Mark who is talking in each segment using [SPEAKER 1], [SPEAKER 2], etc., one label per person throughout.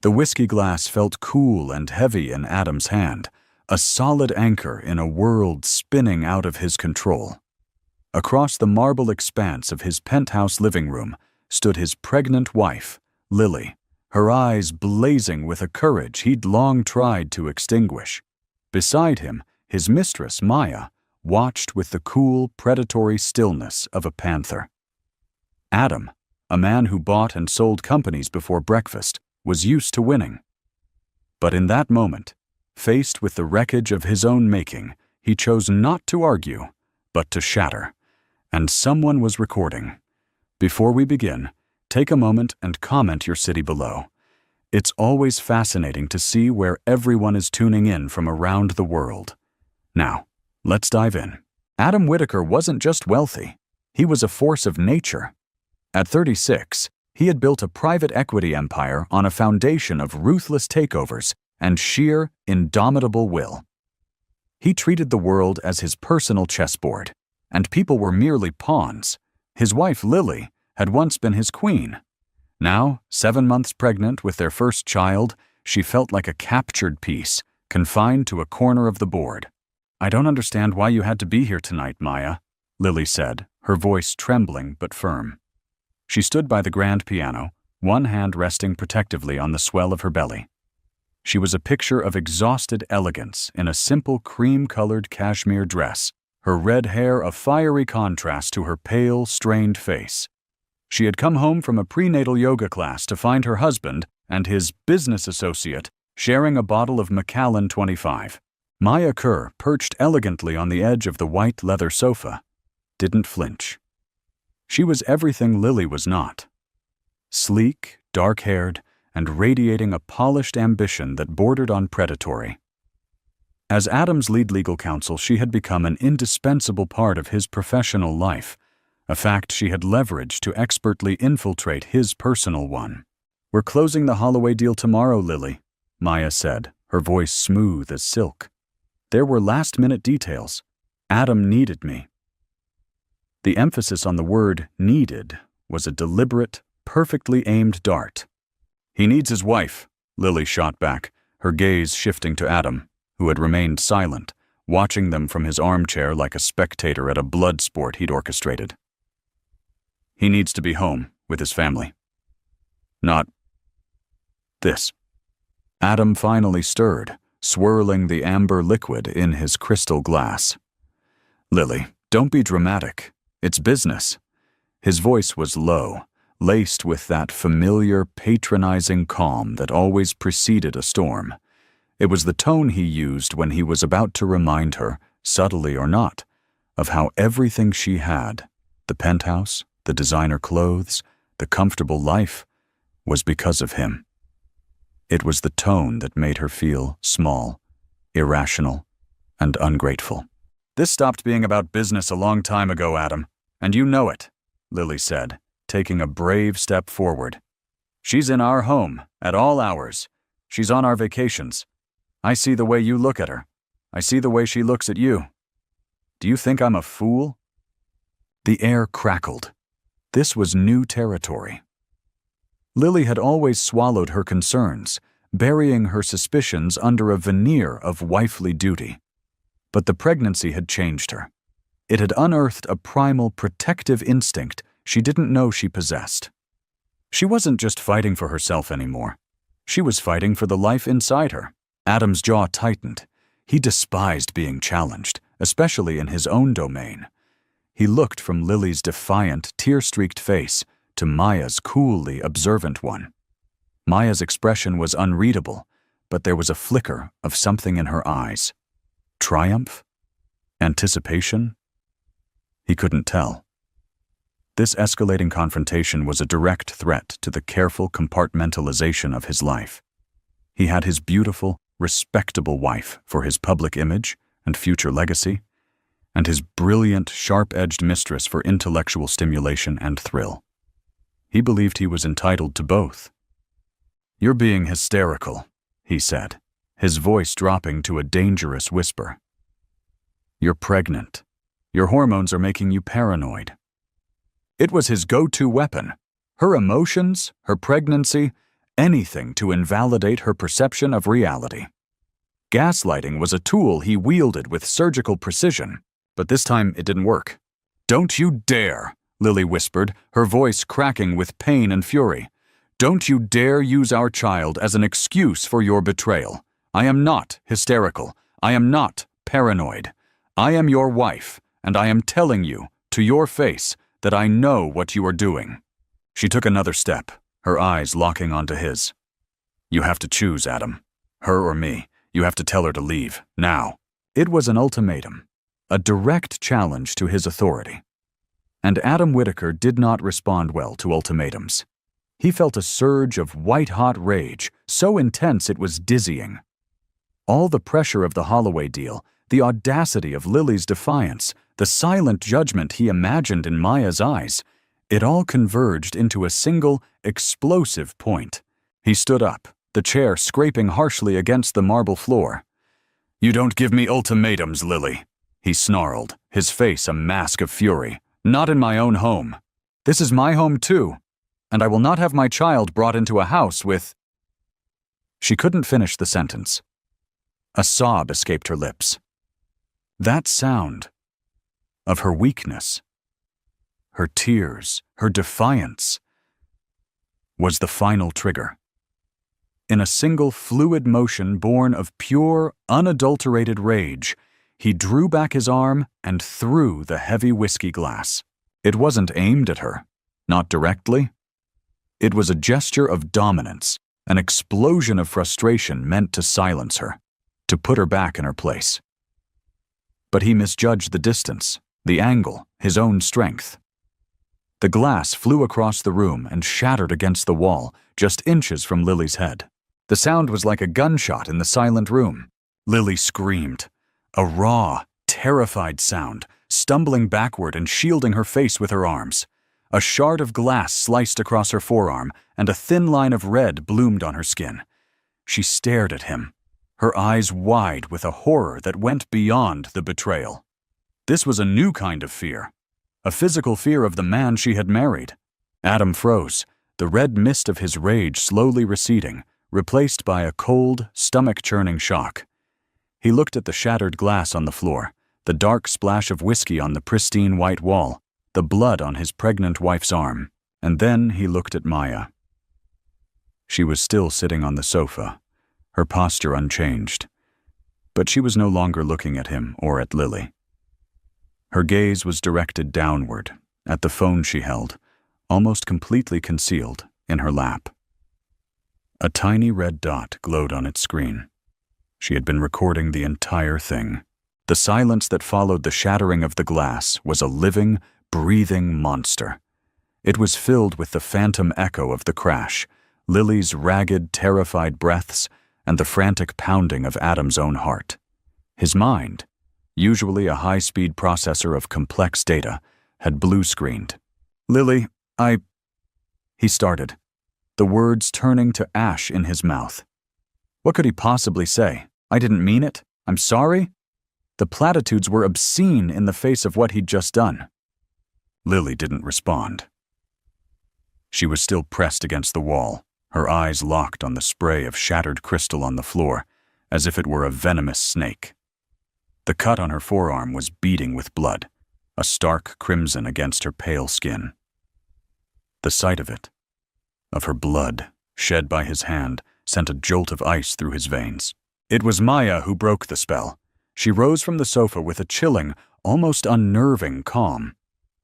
[SPEAKER 1] The whiskey glass felt cool and heavy in Adam's hand, a solid anchor in a world spinning out of his control. Across the marble expanse of his penthouse living room stood his pregnant wife, Lily, her eyes blazing with a courage he'd long tried to extinguish. Beside him, his mistress, Maya, watched with the cool, predatory stillness of a panther. Adam, a man who bought and sold companies before breakfast, was used to winning. But in that moment, faced with the wreckage of his own making, he chose not to argue, but to shatter. And someone was recording. Before we begin, take a moment and comment your city below. It's always fascinating to see where everyone is tuning in from around the world. Now, let's dive in. Adam Whitaker wasn't just wealthy. He was a force of nature. At 36, he had built a private equity empire on a foundation of ruthless takeovers and sheer, indomitable will. He treated the world as his personal chessboard, and people were merely pawns. His wife, Lily, had once been his queen. Now, 7 months pregnant with their first child, she felt like a captured piece, confined to a corner of the board. "I don't understand why you had to be here tonight, Maya," Lily said, her voice trembling but firm. She stood by the grand piano, one hand resting protectively on the swell of her belly. She was a picture of exhausted elegance in a simple cream-colored cashmere dress, her red hair a fiery contrast to her pale, strained face. She had come home from a prenatal yoga class to find her husband and his business associate sharing a bottle of Macallan 25. Maya Kerr, perched elegantly on the edge of the white leather sofa, didn't flinch. She was everything Lily was not. Sleek, dark-haired, and radiating a polished ambition that bordered on predatory. As Adam's lead legal counsel, she had become an indispensable part of his professional life, a fact she had leveraged to expertly infiltrate his personal one. "We're closing the Holloway deal tomorrow, Lily," Maya said, her voice smooth as silk. "There were last-minute details. Adam needed me." The emphasis on the word "needed" was a deliberate, perfectly aimed dart. "He needs his wife," Lily shot back, her gaze shifting to Adam, who had remained silent, watching them from his armchair like a spectator at a blood sport he'd orchestrated. "He needs to be home with his family. Not this." Adam finally stirred, swirling the amber liquid in his crystal glass. "Lily, don't be dramatic. It's business." His voice was low, laced with that familiar, patronizing calm that always preceded a storm. It was the tone he used when he was about to remind her, subtly or not, of how everything she had, the penthouse, the designer clothes, the comfortable life, was because of him. It was the tone that made her feel small, irrational, and ungrateful. "This stopped being about business a long time ago, Adam, and you know it," Lily said, taking a brave step forward. "She's in our home, at all hours. She's on our vacations. I see the way you look at her. I see the way she looks at you. Do you think I'm a fool?" The air crackled. This was new territory. Lily had always swallowed her concerns, burying her suspicions under a veneer of wifely duty. But the pregnancy had changed her. It had unearthed a primal protective instinct she didn't know she possessed. She wasn't just fighting for herself anymore. She was fighting for the life inside her. Adam's jaw tightened. He despised being challenged, especially in his own domain. He looked from Lily's defiant, tear-streaked face to Maya's coolly observant one. Maya's expression was unreadable, but there was a flicker of something in her eyes. Triumph? Anticipation? He couldn't tell. This escalating confrontation was a direct threat to the careful compartmentalization of his life. He had his beautiful, respectable wife for his public image and future legacy, and his brilliant, sharp-edged mistress for intellectual stimulation and thrill. He believed he was entitled to both. "You're being hysterical," he said, his voice dropping to a dangerous whisper. "You're pregnant. Your hormones are making you paranoid." It was his go-to weapon. Her emotions, her pregnancy, anything to invalidate her perception of reality. Gaslighting was a tool he wielded with surgical precision, but this time it didn't work. "Don't you dare," Lily whispered, her voice cracking with pain and fury. "Don't you dare use our child as an excuse for your betrayal. I am not hysterical. I am not paranoid. I am your wife, and I am telling you, to your face, that I know what you are doing." She took another step, her eyes locking onto his. "You have to choose, Adam. Her or me. You have to tell her to leave, now." It was an ultimatum, a direct challenge to his authority. And Adam Whitaker did not respond well to ultimatums. He felt a surge of white-hot rage, so intense it was dizzying. All the pressure of the Holloway deal, the audacity of Lily's defiance, the silent judgment he imagined in Maya's eyes, it all converged into a single, explosive point. He stood up, the chair scraping harshly against the marble floor. "You don't give me ultimatums, Lily," he snarled, his face a mask of fury. "Not in my own home. This is my home too, and I will not have my child brought into a house with—" She couldn't finish the sentence. A sob escaped her lips. That sound of her weakness, her tears, her defiance, was the final trigger. In a single fluid motion born of pure, unadulterated rage, he drew back his arm and threw the heavy whiskey glass. It wasn't aimed at her, not directly. It was a gesture of dominance, an explosion of frustration meant to silence her, to put her back in her place. But he misjudged the distance, the angle, his own strength. The glass flew across the room and shattered against the wall, just inches from Lily's head. The sound was like a gunshot in the silent room. Lily screamed, a raw, terrified sound, stumbling backward and shielding her face with her arms. A shard of glass sliced across her forearm, and a thin line of red bloomed on her skin. She stared at him, her eyes wide with a horror that went beyond the betrayal. This was a new kind of fear, a physical fear of the man she had married. Adam froze, the red mist of his rage slowly receding, replaced by a cold, stomach-churning shock. He looked at the shattered glass on the floor, the dark splash of whiskey on the pristine white wall, the blood on his pregnant wife's arm, and then he looked at Maya. She was still sitting on the sofa, her posture unchanged, but she was no longer looking at him or at Lily. Her gaze was directed downward, at the phone she held, almost completely concealed, in her lap. A tiny red dot glowed on its screen. She had been recording the entire thing. The silence that followed the shattering of the glass was a living, breathing monster. It was filled with the phantom echo of the crash, Lily's ragged, terrified breaths, and the frantic pounding of Adam's own heart. His mind, usually a high-speed processor of complex data, had blue-screened. "Lily, he started, the words turning to ash in his mouth. What could he possibly say? "I didn't mean it. I'm sorry?" The platitudes were obscene in the face of what he'd just done. Lily didn't respond. She was still pressed against the wall, her eyes locked on the spray of shattered crystal on the floor, as if it were a venomous snake. The cut on her forearm was beading with blood, a stark crimson against her pale skin. The sight of it, of her blood, shed by his hand, sent a jolt of ice through his veins. It was Maya who broke the spell. She rose from the sofa with a chilling, almost unnerving calm.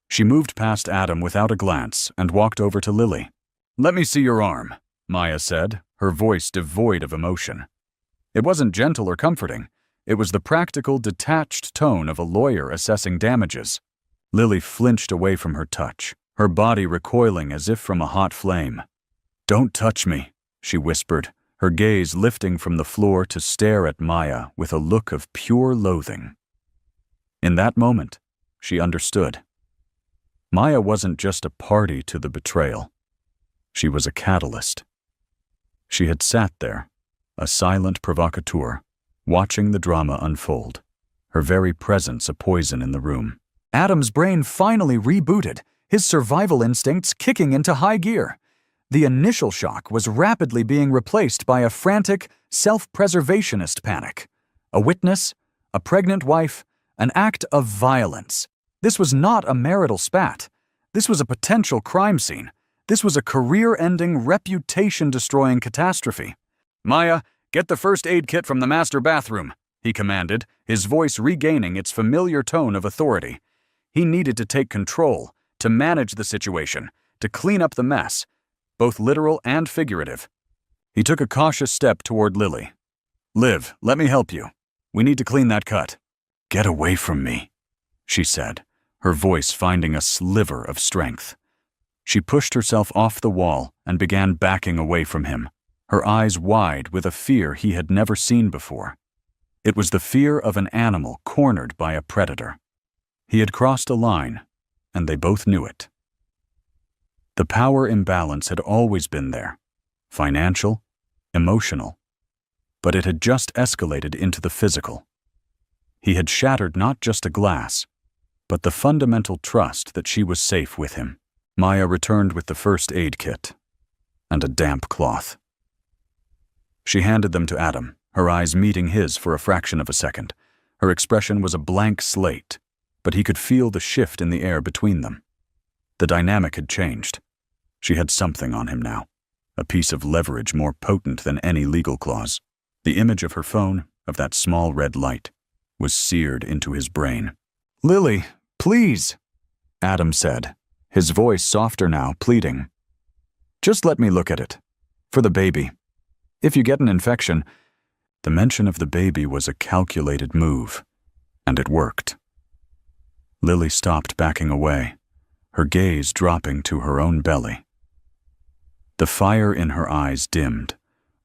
[SPEAKER 1] She moved past Adam without a glance and walked over to Lily. "Let me see your arm," Maya said, her voice devoid of emotion. It wasn't gentle or comforting. It was the practical, detached tone of a lawyer assessing damages. Lily flinched away from her touch, her body recoiling as if from a hot flame. "Don't touch me," she whispered, her gaze lifting from the floor to stare at Maya with a look of pure loathing. In that moment, she understood. Maya wasn't just a party to the betrayal. She was a catalyst. She had sat there, a silent provocateur, watching the drama unfold, her very presence a poison in the room. Adam's brain finally rebooted, his survival instincts kicking into high gear. The initial shock was rapidly being replaced by a frantic, self-preservationist panic. A witness, a pregnant wife, an act of violence. This was not a marital spat. This was a potential crime scene. This was a career-ending, reputation-destroying catastrophe. "Maya, get the first aid kit from the master bathroom," he commanded, his voice regaining its familiar tone of authority. He needed to take control, to manage the situation, to clean up the mess, both literal and figurative. He took a cautious step toward Lily. "Liv, let me help you. We need to clean that cut." "Get away from me," she said, her voice finding a sliver of strength. She pushed herself off the wall and began backing away from him, her eyes wide with a fear he had never seen before. It was the fear of an animal cornered by a predator. He had crossed a line, and they both knew it. The power imbalance had always been there, financial, emotional, but it had just escalated into the physical. He had shattered not just a glass, but the fundamental trust that she was safe with him. Maya returned with the first aid kit and a damp cloth. She handed them to Adam, her eyes meeting his for a fraction of a second. Her expression was a blank slate, but he could feel the shift in the air between them. The dynamic had changed. She had something on him now, a piece of leverage more potent than any legal clause. The image of her phone, of that small red light, was seared into his brain. "Lily, please," Adam said, his voice softer now, pleading. "Just let me look at it. For the baby. If you get an infection..." The mention of the baby was a calculated move, and it worked. Lily stopped backing away, her gaze dropping to her own belly. The fire in her eyes dimmed,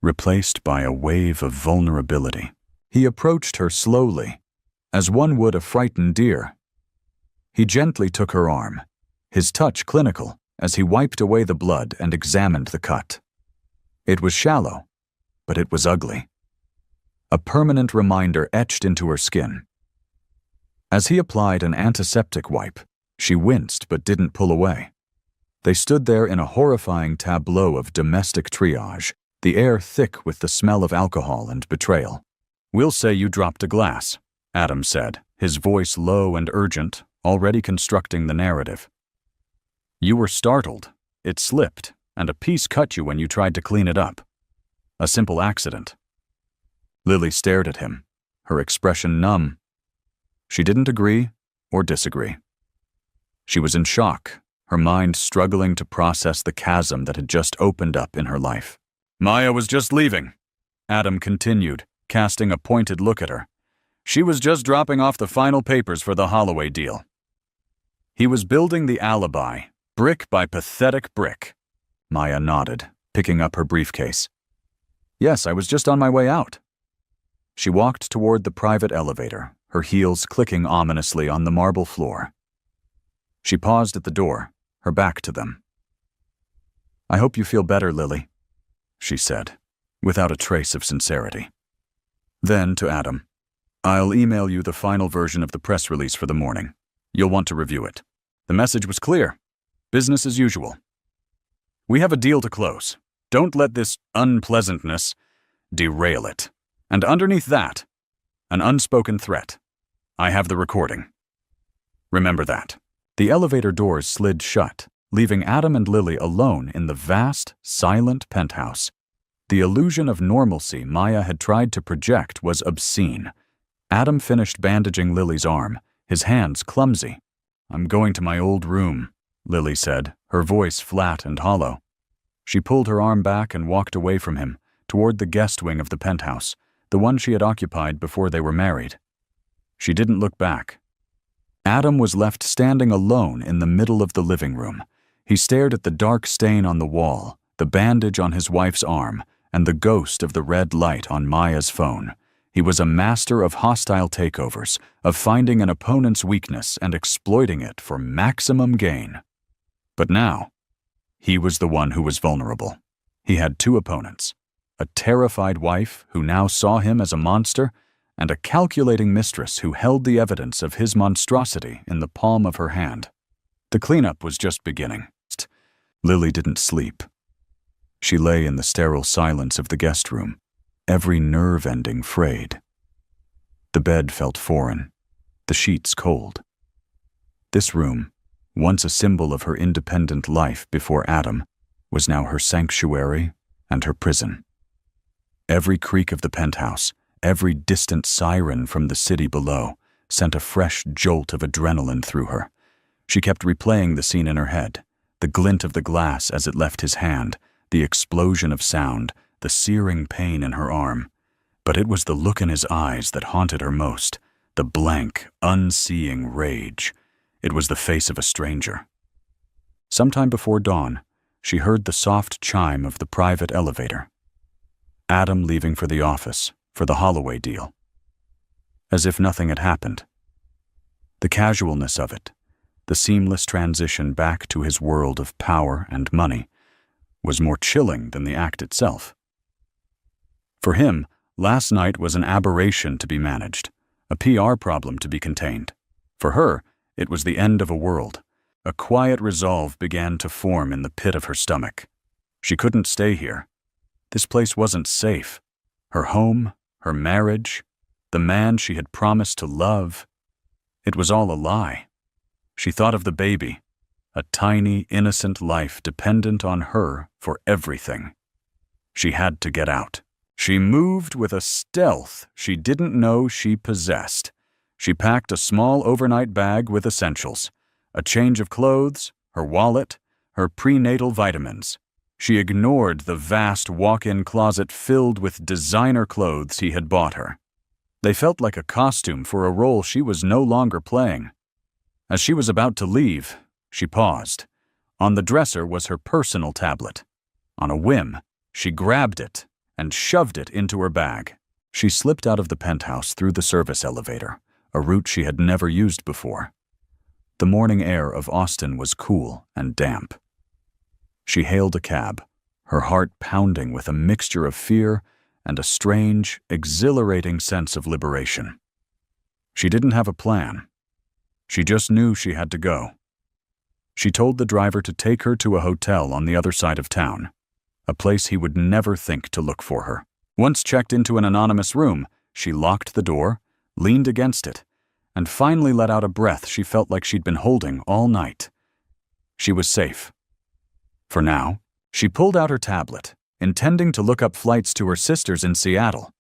[SPEAKER 1] replaced by a wave of vulnerability. He approached her slowly, as one would a frightened deer. He gently took her arm, his touch clinical, as he wiped away the blood and examined the cut. It was shallow, but it was ugly. A permanent reminder etched into her skin. As he applied an antiseptic wipe, she winced but didn't pull away. They stood there in a horrifying tableau of domestic triage, the air thick with the smell of alcohol and betrayal. "We'll say you dropped a glass," Adam said, his voice low and urgent, already constructing the narrative. "You were startled. It slipped, and a piece cut you when you tried to clean it up. A simple accident." Lily stared at him, her expression numb. She didn't agree or disagree. She was in shock, her mind struggling to process the chasm that had just opened up in her life. "Maya was just leaving," Adam continued, casting a pointed look at her. "She was just dropping off the final papers for the Holloway deal." He was building the alibi, brick by pathetic brick. Maya nodded, picking up her briefcase. "Yes, I was just on my way out." She walked toward the private elevator, her heels clicking ominously on the marble floor. She paused at the door, her back to them. "I hope you feel better, Lily," she said, without a trace of sincerity. Then to Adam, "I'll email you the final version of the press release for the morning. You'll want to review it. The message was clear. Business as usual. We have a deal to close. Don't let this unpleasantness derail it. And underneath that, an unspoken threat. I have the recording. Remember that." The elevator doors slid shut, leaving Adam and Lily alone in the vast, silent penthouse. The illusion of normalcy Maya had tried to project was obscene. Adam finished bandaging Lily's arm, his hands clumsy. "I'm going to my old room," Lily said, her voice flat and hollow. She pulled her arm back and walked away from him, toward the guest wing of the penthouse, the one she had occupied before they were married. She didn't look back. Adam was left standing alone in the middle of the living room. He stared at the dark stain on the wall, the bandage on his wife's arm, and the ghost of the red light on Maya's phone. He was a master of hostile takeovers, of finding an opponent's weakness and exploiting it for maximum gain. But now, he was the one who was vulnerable. He had two opponents, a terrified wife who now saw him as a monster, and a calculating mistress who held the evidence of his monstrosity in the palm of her hand. The cleanup was just beginning. Lily didn't sleep. She lay in the sterile silence of the guest room, every nerve ending frayed. The bed felt foreign, the sheets cold. This room, once a symbol of her independent life before Adam, was now her sanctuary and her prison. Every creak of the penthouse, every distant siren from the city below, sent a fresh jolt of adrenaline through her. She kept replaying the scene in her head, the glint of the glass as it left his hand, the explosion of sound, the searing pain in her arm. But it was the look in his eyes that haunted her most, the blank, unseeing rage. It was the face of a stranger. Sometime before dawn, she heard the soft chime of the private elevator. Adam leaving for the office, for the Holloway deal. As if nothing had happened. The casualness of it, the seamless transition back to his world of power and money, was more chilling than the act itself. For him, last night was an aberration to be managed, a PR problem to be contained. For her, it was the end of a world. A quiet resolve began to form in the pit of her stomach. She couldn't stay here. This place wasn't safe. Her home, her marriage, the man she had promised to love. It was all a lie. She thought of the baby, a tiny, innocent life dependent on her for everything. She had to get out. She moved with a stealth she didn't know she possessed. She packed a small overnight bag with essentials, a change of clothes, her wallet, her prenatal vitamins. She ignored the vast walk-in closet filled with designer clothes he had bought her. They felt like a costume for a role she was no longer playing. As she was about to leave, she paused. On the dresser was her personal tablet. On a whim, she grabbed it and shoved it into her bag. She slipped out of the penthouse through the service elevator, a route she had never used before. The morning air of Austin was cool and damp. She hailed a cab, her heart pounding with a mixture of fear and a strange, exhilarating sense of liberation. She didn't have a plan. She just knew she had to go. She told the driver to take her to a hotel on the other side of town, a place he would never think to look for her. Once checked into an anonymous room, she locked the door, leaned against it, and finally let out a breath she felt like she'd been holding all night. She was safe. For now, she pulled out her tablet, intending to look up flights to her sisters in Seattle.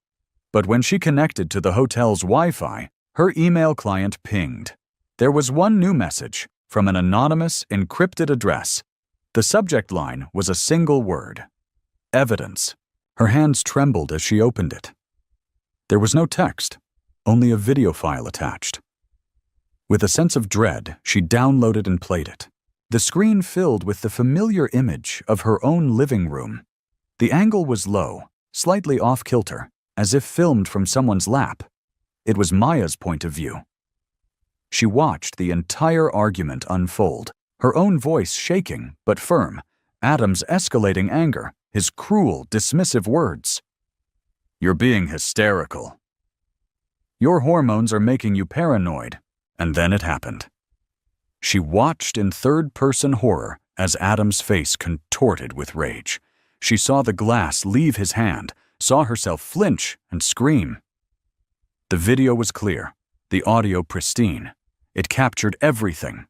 [SPEAKER 1] But when she connected to the hotel's Wi-Fi, her email client pinged. There was one new message from an anonymous, encrypted address. The subject line was a single word: evidence. Her hands trembled as she opened it. There was no text, only a video file attached. With a sense of dread, she downloaded and played it. The screen filled with the familiar image of her own living room. The angle was low, slightly off-kilter, as if filmed from someone's lap. It was Maya's point of view. She watched the entire argument unfold, her own voice shaking but firm, Adam's escalating anger, his cruel, dismissive words. "You're being hysterical. Your hormones are making you paranoid." And then it happened. She watched in third-person horror as Adam's face contorted with rage. She saw the glass leave his hand, saw herself flinch and scream. The video was clear, the audio pristine. It captured everything.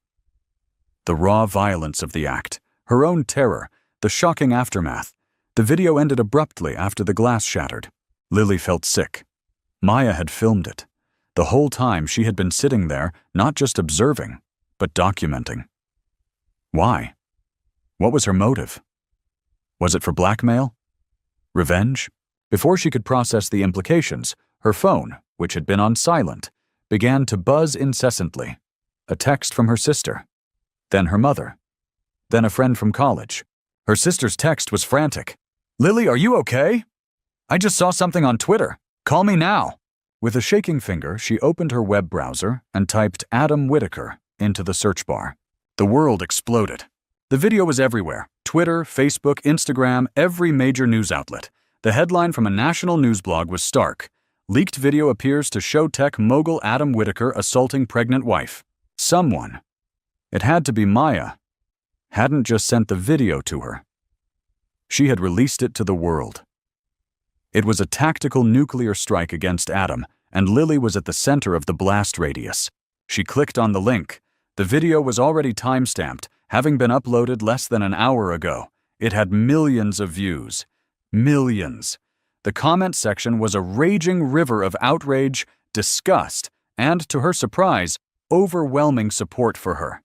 [SPEAKER 1] The raw violence of the act, her own terror, the shocking aftermath. The video ended abruptly after the glass shattered. Lily felt sick. Maya had filmed it. The whole time she had been sitting there, not just observing, but documenting. Why? What was her motive? Was it for blackmail? Revenge? Before she could process the implications, her phone, which had been on silent, began to buzz incessantly. A text from her sister. Then her mother. Then a friend from college. Her sister's text was frantic. "Lily, are you okay? I just saw something on Twitter. Call me now." With a shaking finger, she opened her web browser and typed Adam Whitaker into the search bar. The world exploded. The video was everywhere. Twitter, Facebook, Instagram, every major news outlet. The headline from a national news blog was stark. Leaked video appears to show tech mogul Adam Whitaker assaulting pregnant wife. Someone, it had to be Maya, hadn't just sent the video to her. She had released it to the world. It was a tactical nuclear strike against Adam, and Lily was at the center of the blast radius. She clicked on the link. The video was already time-stamped, having been uploaded less than an hour ago. It had millions of views. Millions. The comment section was a raging river of outrage, disgust, and, to her surprise, overwhelming support for her.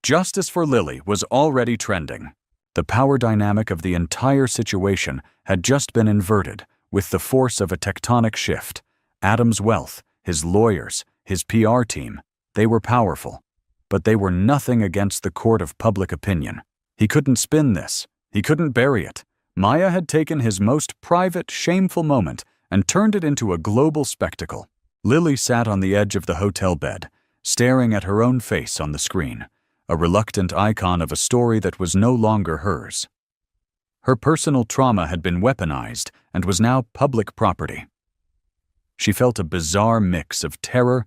[SPEAKER 1] Justice for Lily was already trending. The power dynamic of the entire situation had just been inverted with the force of a tectonic shift. Adam's wealth, his lawyers, his PR team, they were powerful, but they were nothing against the court of public opinion. He couldn't spin this. He couldn't bury it. Maya had taken his most private, shameful moment and turned it into a global spectacle. Lily sat on the edge of the hotel bed, staring at her own face on the screen, a reluctant icon of a story that was no longer hers. Her personal trauma had been weaponized and was now public property. She felt a bizarre mix of terror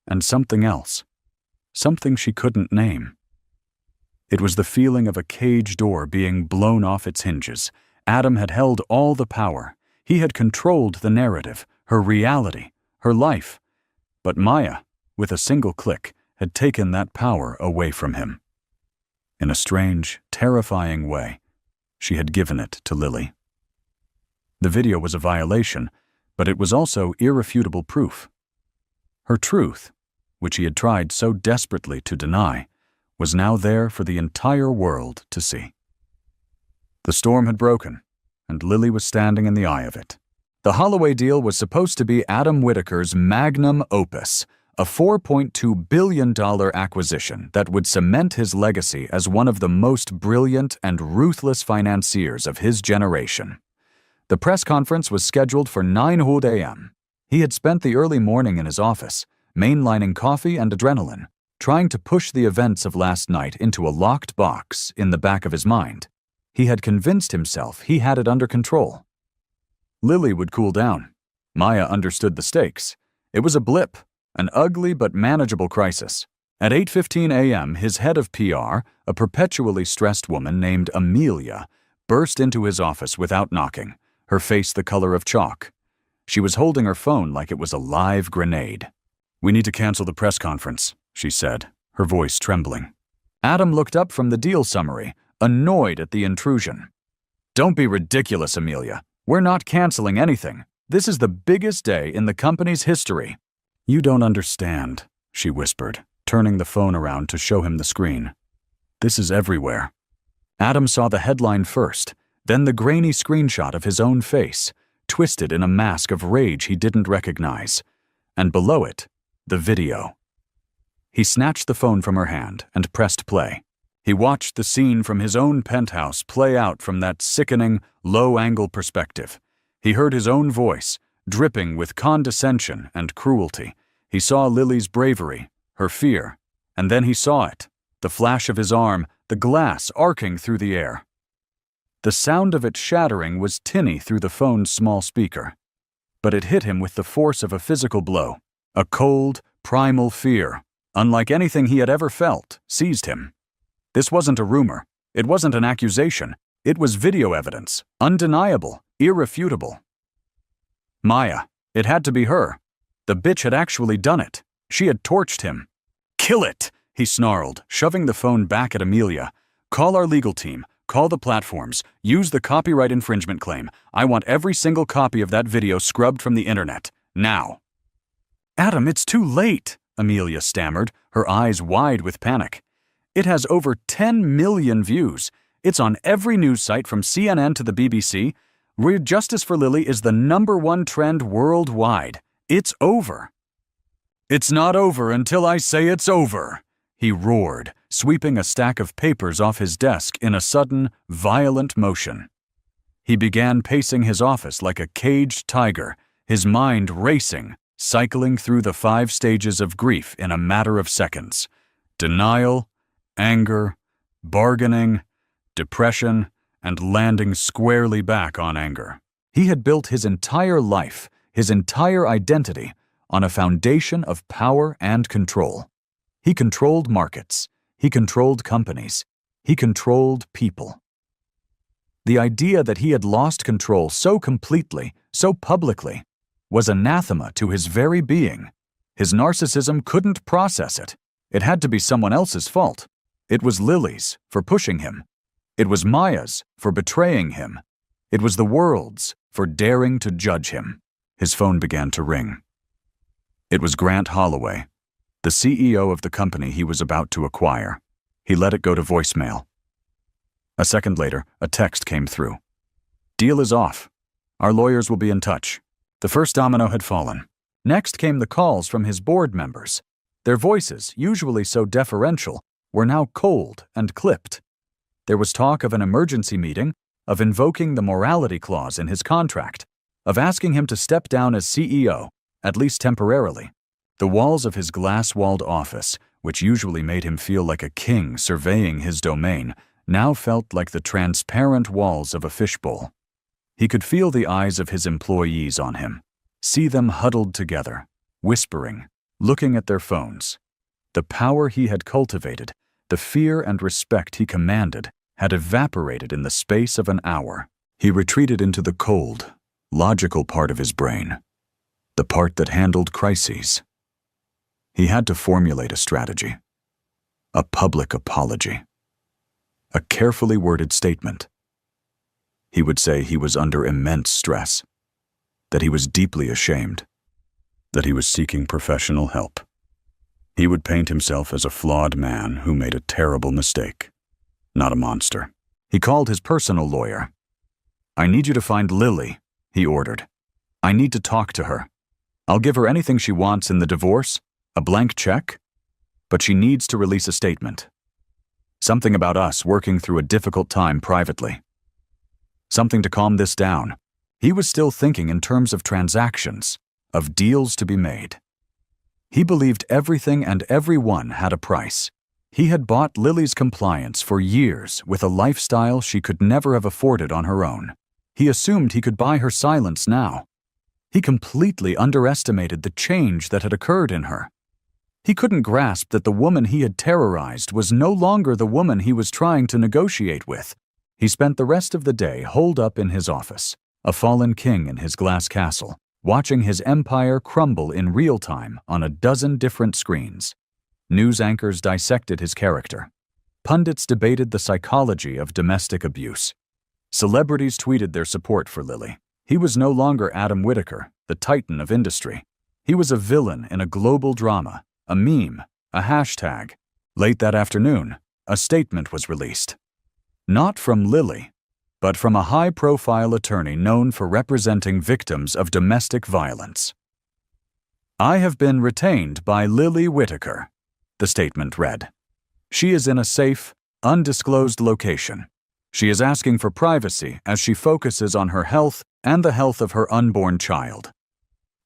[SPEAKER 1] and something else, something she couldn't name. It was the feeling of a cage door being blown off its hinges. Adam had held all the power. He had controlled the narrative, her reality, her life. But Maya, with a single click, had taken that power away from him. In a strange, terrifying way, she had given it to Lily. The video was a violation, but it was also irrefutable proof. Her truth, which he had tried so desperately to deny, was now there for the entire world to see. The storm had broken, and Lily was standing in the eye of it. The Holloway deal was supposed to be Adam Whitaker's magnum opus, a $4.2 billion acquisition that would cement his legacy as one of the most brilliant and ruthless financiers of his generation. The press conference was scheduled for 9 a.m. He had spent the early morning in his office, mainlining coffee and adrenaline, trying to push the events of last night into a locked box in the back of his mind. He had convinced himself he had it under control. Lily would cool down. Maya understood the stakes. It was a blip, an ugly but manageable crisis. At 8:15 a.m., his head of PR, a perpetually stressed woman named Amelia, burst into his office without knocking, her face the color of chalk. She was holding her phone like it was a live grenade. "We need to cancel the press conference," she said, her voice trembling. Adam looked up from the deal summary, annoyed at the intrusion. "Don't be ridiculous, Amelia. We're not canceling anything. This is the biggest day in the company's history." "You don't understand," she whispered, turning the phone around to show him the screen. "This is everywhere." Adam saw the headline first, then the grainy screenshot of his own face, twisted in a mask of rage he didn't recognize, and below it, the video. He snatched the phone from her hand and pressed play. He watched the scene from his own penthouse play out from that sickening, low-angle perspective. He heard his own voice, dripping with condescension and cruelty. He saw Lily's bravery, her fear, and then he saw it, the flash of his arm, the glass arcing through the air. The sound of it shattering was tinny through the phone's small speaker, but it hit him with the force of a physical blow. A cold, primal fear, unlike anything he had ever felt, seized him. This wasn't a rumor. It wasn't an accusation. It was video evidence, undeniable, irrefutable. Maya. It had to be her. The bitch had actually done it. She had torched him. "Kill it!" he snarled, shoving the phone back at Amelia. "Call our legal team. Call the platforms. Use the copyright infringement claim. I want every single copy of that video scrubbed from the internet. Now." "Adam, it's too late," Amelia stammered, her eyes wide with panic. "It has over 10 million views. It's on every news site from CNN to the BBC. Justice for Lily is the #1 trend worldwide. It's over." "It's not over until I say it's over," he roared, sweeping a stack of papers off his desk in a sudden, violent motion. He began pacing his office like a caged tiger, his mind racing, cycling through the 5 stages of grief in a matter of seconds. Denial, anger, bargaining, depression, and landing squarely back on anger. He had built his entire life, his entire identity, on a foundation of power and control. He controlled markets. He controlled companies. He controlled people. The idea that he had lost control so completely, so publicly, was anathema to his very being. His narcissism couldn't process it. It had to be someone else's fault. It was Lily's for pushing him. It was Maya's for betraying him. It was the world's for daring to judge him. His phone began to ring. It was Grant Holloway, the CEO of the company he was about to acquire. He let it go to voicemail. A second later, a text came through. "Deal is off. Our lawyers will be in touch." The first domino had fallen. Next came the calls from his board members. Their voices, usually so deferential, were now cold and clipped. There was talk of an emergency meeting, of invoking the morality clause in his contract, of asking him to step down as CEO, at least temporarily. The walls of his glass-walled office, which usually made him feel like a king surveying his domain, now felt like the transparent walls of a fishbowl. He could feel the eyes of his employees on him, see them huddled together, whispering, looking at their phones. The power he had cultivated, the fear and respect he commanded, had evaporated in the space of an hour. He retreated into the cold, logical part of his brain, the part that handled crises. He had to formulate a strategy, a public apology, a carefully worded statement. He would say he was under immense stress, that he was deeply ashamed, that he was seeking professional help. He would paint himself as a flawed man who made a terrible mistake, not a monster. He called his personal lawyer. "I need you to find Lily," he ordered. "I need to talk to her. I'll give her anything she wants in the divorce, a blank check, but she needs to release a statement. Something about us working through a difficult time privately. Something to calm this down." He was still thinking in terms of transactions, of deals to be made. He believed everything and everyone had a price. He had bought Lily's compliance for years with a lifestyle she could never have afforded on her own. He assumed he could buy her silence now. He completely underestimated the change that had occurred in her. He couldn't grasp that the woman he had terrorized was no longer the woman he was trying to negotiate with. He spent the rest of the day holed up in his office, a fallen king in his glass castle, watching his empire crumble in real time on a dozen different screens. News anchors dissected his character. Pundits debated the psychology of domestic abuse. Celebrities tweeted their support for Lily. He was no longer Adam Whitaker, the titan of industry. He was a villain in a global drama, a meme, a hashtag. Late that afternoon, a statement was released. Not from Lily, but from a high-profile attorney known for representing victims of domestic violence. "I have been retained by Lily Whitaker," the statement read. "She is in a safe, undisclosed location. She is asking for privacy as she focuses on her health and the health of her unborn child.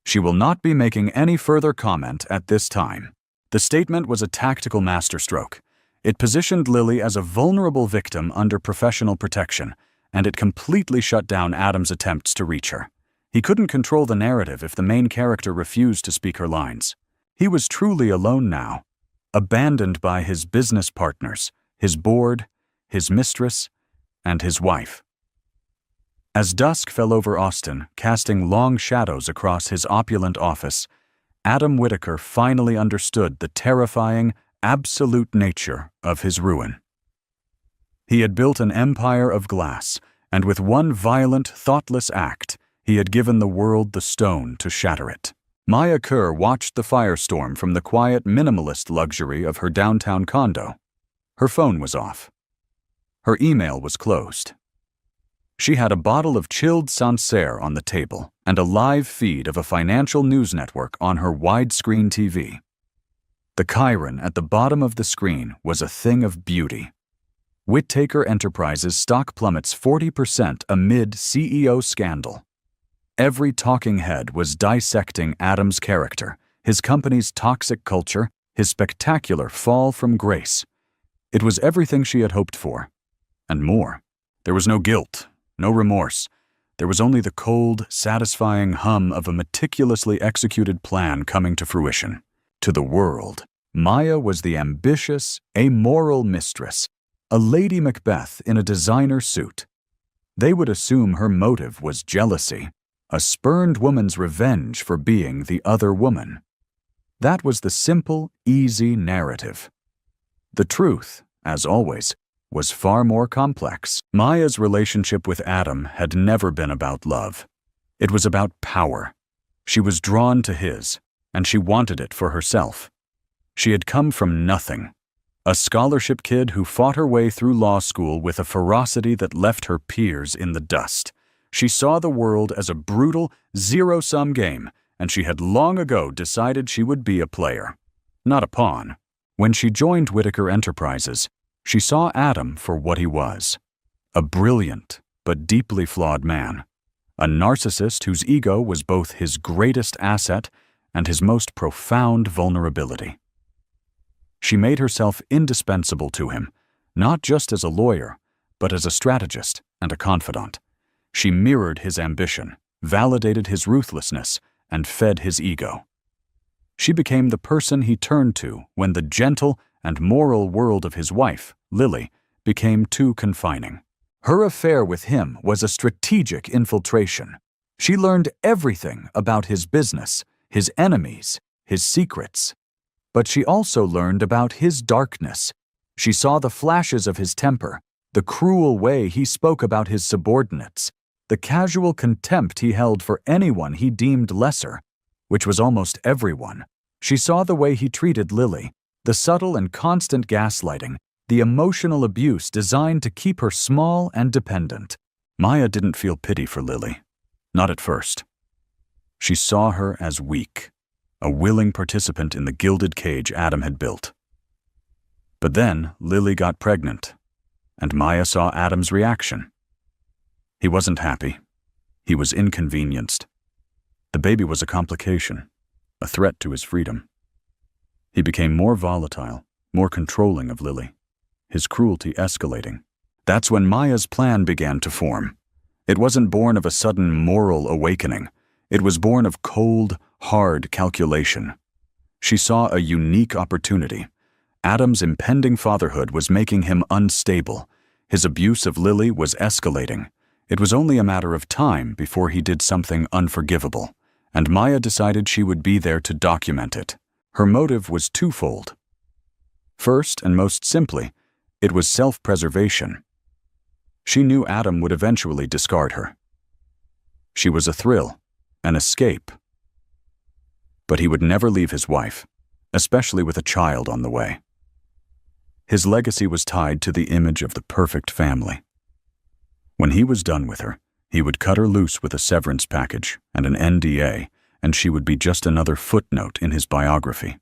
[SPEAKER 1] She will not be making any further comment at this time." The statement was a tactical masterstroke. It positioned Lily as a vulnerable victim under professional protection, and it completely shut down Adam's attempts to reach her. He couldn't control the narrative if the main character refused to speak her lines. He was truly alone now, abandoned by his business partners, his board, his mistress, and his wife. As dusk fell over Austin, casting long shadows across his opulent office, Adam Whitaker finally understood the terrifying, absolute nature of his ruin. He had built an empire of glass, and with one violent, thoughtless act, he had given the world the stone to shatter it. Maya Kerr watched the firestorm from the quiet, minimalist luxury of her downtown condo. Her phone was off. Her email was closed. She had a bottle of chilled Sancerre on the table and a live feed of a financial news network on her widescreen TV. The chyron at the bottom of the screen was a thing of beauty. Whittaker Enterprises stock plummets 40% amid CEO scandal. Every talking head was dissecting Adam's character, his company's toxic culture, his spectacular fall from grace. It was everything she had hoped for, and more. There was no guilt, no remorse. There was only the cold, satisfying hum of a meticulously executed plan coming to fruition. To the world, Maya was the ambitious, amoral mistress, a Lady Macbeth in a designer suit. They would assume her motive was jealousy, a spurned woman's revenge for being the other woman. That was the simple, easy narrative. The truth, as always, was far more complex. Maya's relationship with Adam had never been about love. It was about power. She was drawn to his, and she wanted it for herself. She had come from nothing. A scholarship kid who fought her way through law school with a ferocity that left her peers in the dust. She saw the world as a brutal, zero-sum game, and she had long ago decided she would be a player, not a pawn. When she joined Whitaker Enterprises, she saw Adam for what he was, a brilliant but deeply flawed man, a narcissist whose ego was both his greatest asset and his most profound vulnerability. She made herself indispensable to him, not just as a lawyer, but as a strategist and a confidant. She mirrored his ambition, validated his ruthlessness, and fed his ego. She became the person he turned to when the gentle and moral world of his wife, Lily, became too confining. Her affair with him was a strategic infiltration. She learned everything about his business, his enemies, his secrets. But she also learned about his darkness. She saw the flashes of his temper, the cruel way he spoke about his subordinates, the casual contempt he held for anyone he deemed lesser, which was almost everyone. She saw the way he treated Lily, the subtle and constant gaslighting, the emotional abuse designed to keep her small and dependent. Maya didn't feel pity for Lily, not at first. She saw her as weak, a willing participant in the gilded cage Adam had built. But then Lily got pregnant, and Maya saw Adam's reaction. He wasn't happy. He was inconvenienced. The baby was a complication, a threat to his freedom. He became more volatile, more controlling of Lily, his cruelty escalating. That's when Maya's plan began to form. It wasn't born of a sudden moral awakening. It was born of cold, hard calculation. She saw a unique opportunity. Adam's impending fatherhood was making him unstable. His abuse of Lily was escalating. It was only a matter of time before he did something unforgivable, and Maya decided she would be there to document it. Her motive was twofold. First, and most simply, it was self-preservation. She knew Adam would eventually discard her. She was a thrill, an escape. But he would never leave his wife, especially with a child on the way. His legacy was tied to the image of the perfect family. When he was done with her, he would cut her loose with a severance package and an NDA, and she would be just another footnote in his biography.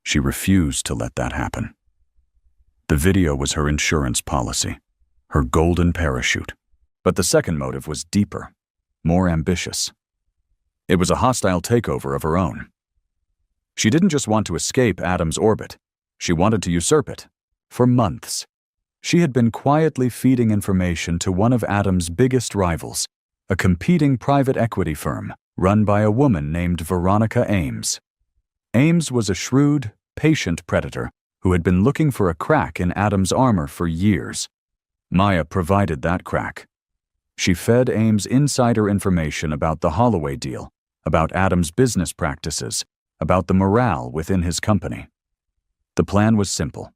[SPEAKER 1] She refused to let that happen. The video was her insurance policy, her golden parachute. But the second motive was deeper, more ambitious. It was a hostile takeover of her own. She didn't just want to escape Adam's orbit. She wanted to usurp it. For months, she had been quietly feeding information to one of Adam's biggest rivals, a competing private equity firm run by a woman named Veronica Ames. Ames was a shrewd, patient predator who had been looking for a crack in Adam's armor for years. Maya provided that crack. She fed Ames insider information about the Holloway deal, about Adam's business practices, about the morale within his company. The plan was simple.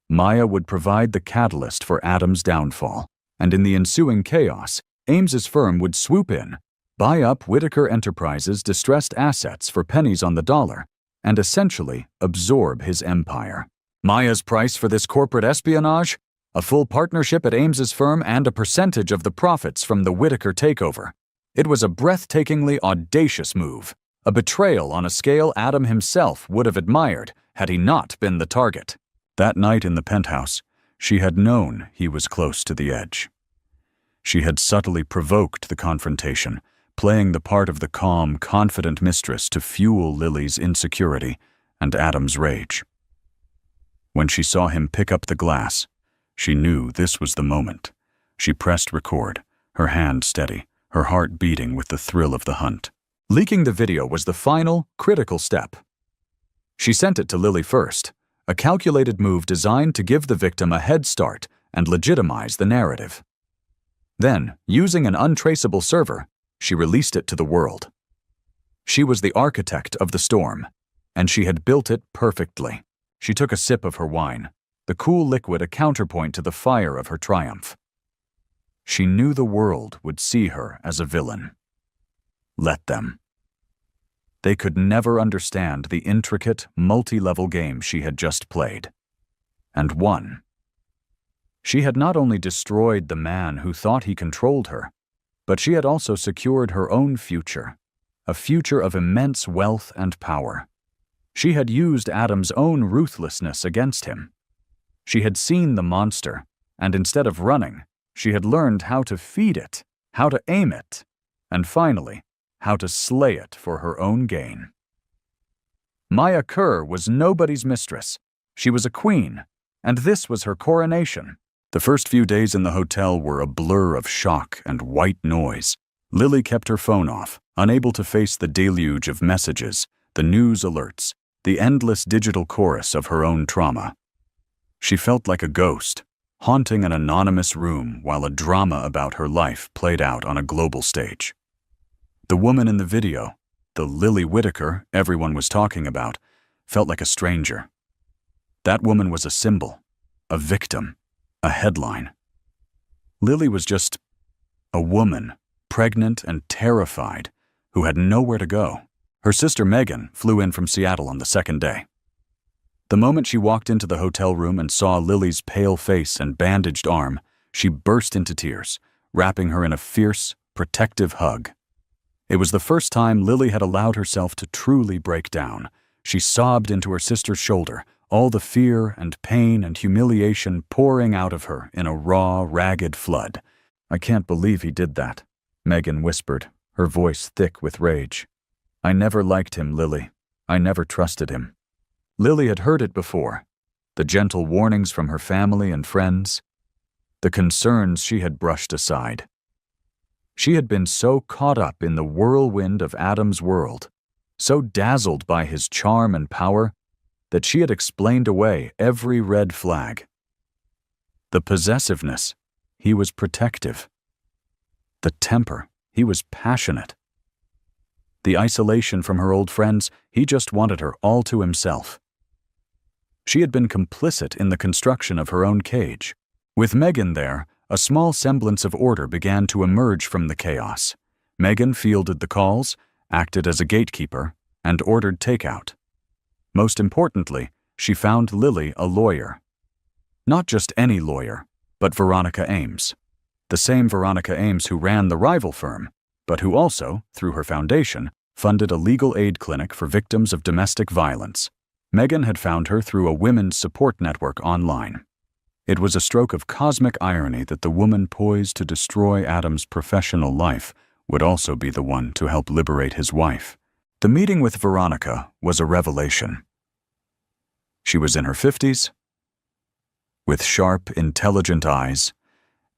[SPEAKER 1] Maya would provide the catalyst for Adam's downfall, and in the ensuing chaos, Ames's firm would swoop in, buy up Whitaker Enterprises' distressed assets for pennies on the dollar, and essentially absorb his empire. Maya's price for this corporate espionage? A full partnership at Ames's firm and a percentage of the profits from the Whitaker takeover. It was a breathtakingly audacious move, a betrayal on a scale Adam himself would have admired had he not been the target. That night in the penthouse, she had known he was close to the edge. She had subtly provoked the confrontation, playing the part of the calm, confident mistress to fuel Lily's insecurity and Adam's rage. When she saw him pick up the glass, she knew this was the moment. She pressed record, her hand steady, her heart beating with the thrill of the hunt. Leaking the video was the final, critical step. She sent it to Lily first, a calculated move designed to give the victim a head start and legitimize the narrative. Then, using an untraceable server, she released it to the world. She was the architect of the storm, and she had built it perfectly. She took a sip of her wine, the cool liquid a counterpoint to the fire of her triumph. She knew the world would see her as a villain. Let them. They could never understand the intricate, multi-level game she had just played. And won. She had not only destroyed the man who thought he controlled her, but she had also secured her own future, a future of immense wealth and power. She had used Adam's own ruthlessness against him. She had seen the monster, and instead of running, she had learned how to feed it, how to aim it, and finally, how to slay it for her own gain. Maya Kerr was nobody's mistress. She was a queen, and this was her coronation. The first few days in the hotel were a blur of shock and white noise. Lily kept her phone off, unable to face the deluge of messages, the news alerts, the endless digital chorus of her own trauma. She felt like a ghost, haunting an anonymous room while a drama about her life played out on a global stage. The woman in the video, the Lily Whitaker everyone was talking about, felt like a stranger. That woman was a symbol, a victim, a headline. Lily was just a woman, pregnant and terrified, who had nowhere to go. Her sister Megan flew in from Seattle on the second day. The moment she walked into the hotel room and saw Lily's pale face and bandaged arm, she burst into tears, wrapping her in a fierce, protective hug. It was the first time Lily had allowed herself to truly break down. She sobbed into her sister's shoulder, all the fear and pain and humiliation pouring out of her in a raw, ragged flood. "I can't believe he did that," Megan whispered, her voice thick with rage. "I never liked him, Lily. I never trusted him." Lily had heard it before, the gentle warnings from her family and friends, the concerns she had brushed aside. She had been so caught up in the whirlwind of Adam's world, so dazzled by his charm and power, that she had explained away every red flag. The possessiveness, he was protective. The temper, he was passionate. The isolation from her old friends, he just wanted her all to himself. She had been complicit in the construction of her own cage. With Megan there, a small semblance of order began to emerge from the chaos. Megan fielded the calls, acted as a gatekeeper, and ordered takeout. Most importantly, she found Lily a lawyer. Not just any lawyer, but Veronica Ames. The same Veronica Ames who ran the rival firm, but who also, through her foundation, funded a legal aid clinic for victims of domestic violence. Megan had found her through a women's support network online. It was a stroke of cosmic irony that the woman poised to destroy Adam's professional life would also be the one to help liberate his wife. The meeting with Veronica was a revelation. She was in her 50s, with sharp, intelligent eyes,